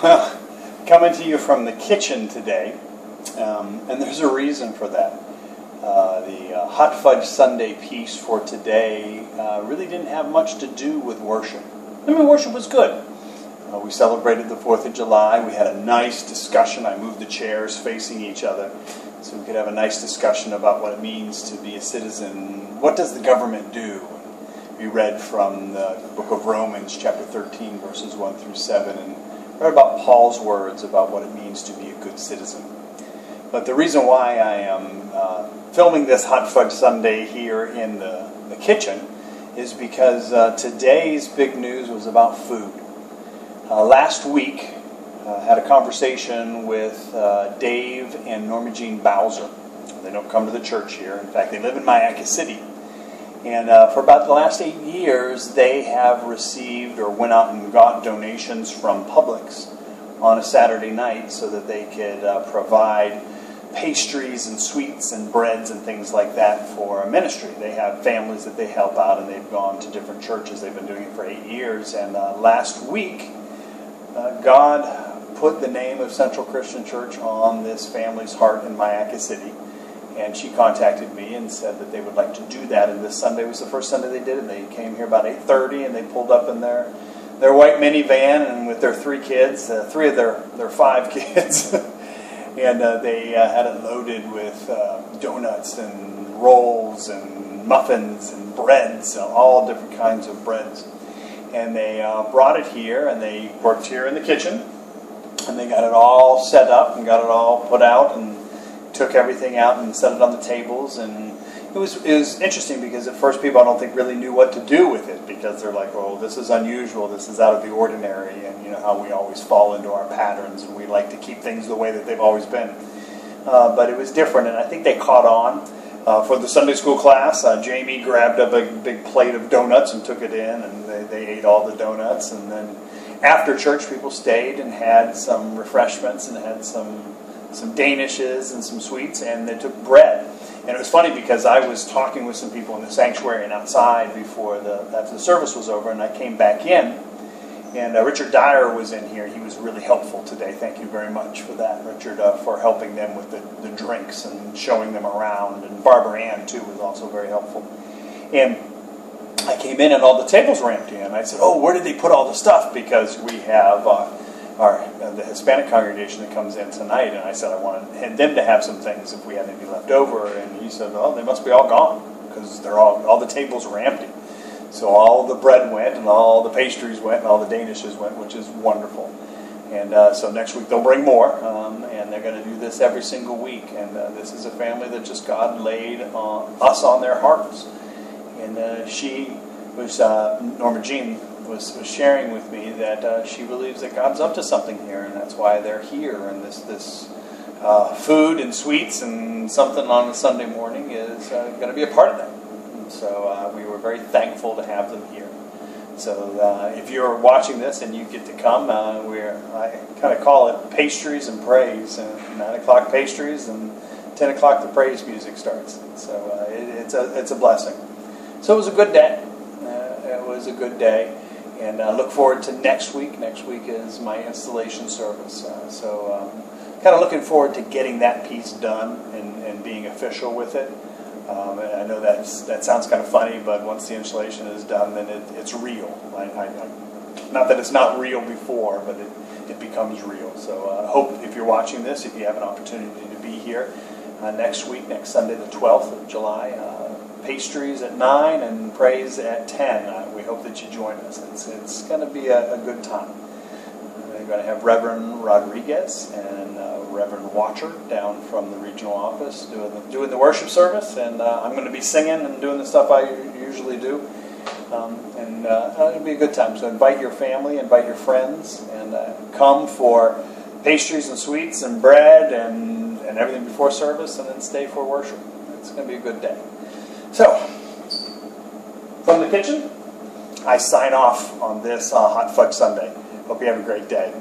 Well, coming to you from the kitchen today, and there's a reason for that. The Hot Fudge Sunday piece for today really didn't have much to do with worship. I mean, worship was good. We celebrated the 4th of July. We had a nice discussion. I moved the chairs facing each other so we could have a nice discussion about what it means to be a citizen. What does the government do? We read from the book of Romans, chapter 13, verses 1 through 7, and read about Paul's words about what it means to be a good citizen. But the reason why I am filming this Hot Fudge Sunday here in the kitchen is because today's big news was about food. Last week, I had a conversation with Dave and Norma Jean Bowser. They don't come to the church here. In fact, they live in Mayaca City. And for about the last 8 years, they have received or went out and got donations from Publix on a Saturday night so that they could provide pastries and sweets and breads and things like that for ministry. They have families that they help out, and they've gone to different churches. They've been doing it for 8 years. And last week, God put the name of Central Christian Church on this family's heart in Mayaca City. And she contacted me and said that they would like to do that. And this Sunday was the first Sunday they did it. They came here about 8:30, and they pulled up in their white minivan and with their 3 kids, 3 of their 5 kids. And they had it loaded with donuts and rolls and muffins and breads, all different kinds of breads. And they brought it here, and they worked here in the kitchen. And they got it all set up and got it all put out and took everything out and set it on the tables. And it was interesting because at first people, I don't think, really knew what to do with it, because they're like, oh, this is unusual, this is out of the ordinary, and you know how we always fall into our patterns and we like to keep things the way that they've always been. But it was different, and I think they caught on. For the Sunday school class, Jamie grabbed a big plate of donuts and took it in, and they ate all the donuts. And then after church, people stayed and had some refreshments and had some danishes and some sweets, and they took bread. And it was funny because I was talking with some people in the sanctuary and outside after the service was over, and I came back in, and Richard Dyer was in here. He was really helpful today. Thank you very much for that, Richard, for helping them with the drinks and showing them around. And Barbara Ann, too, was also very helpful. And I came in, and all the tables were empty, and I said, oh, where did they put all the stuff? Because we have the Hispanic congregation that comes in tonight, and I said I wanted them to have some things if we had any left over, and he said, oh, they must be all gone, because all the tables were empty. So all the bread went, and all the pastries went, and all the danishes went, which is wonderful. And so next week they'll bring more, and they're going to do this every single week. And this is a family that just God laid us on their hearts. And Norma Jean was sharing with me that she believes that God's up to something here, and that's why they're here. And this food and sweets and something on a Sunday morning is going to be a part of that. And so we were very thankful to have them here. So if you're watching this and you get to come, I kind of call it pastries and praise. 9 o'clock pastries, and 10 o'clock the praise music starts. So it's a blessing. So it was a good day. It was a good day. And I look forward to next week. Next week is my installation service. Kind of looking forward to getting that piece done and being official with it. And I know that sounds kind of funny, but once the installation is done, then it's real. Not that it's not real before, but it becomes real. So I hope if you're watching this, if you have an opportunity to be here next week, next Sunday the 12th of July, pastries at 9 and praise at 10. We hope that you join us. It's going to be a good time. We're going to have Reverend Rodriguez and Reverend Watcher down from the regional office doing the worship service, and I'm going to be singing and doing the stuff I usually do. It'll be a good time. So invite your family, invite your friends, and come for pastries and sweets and bread and everything before service, and then stay for worship. It's going to be a good day. So, from the kitchen, I sign off on this Hot Fudge Sunday. Hope you have a great day.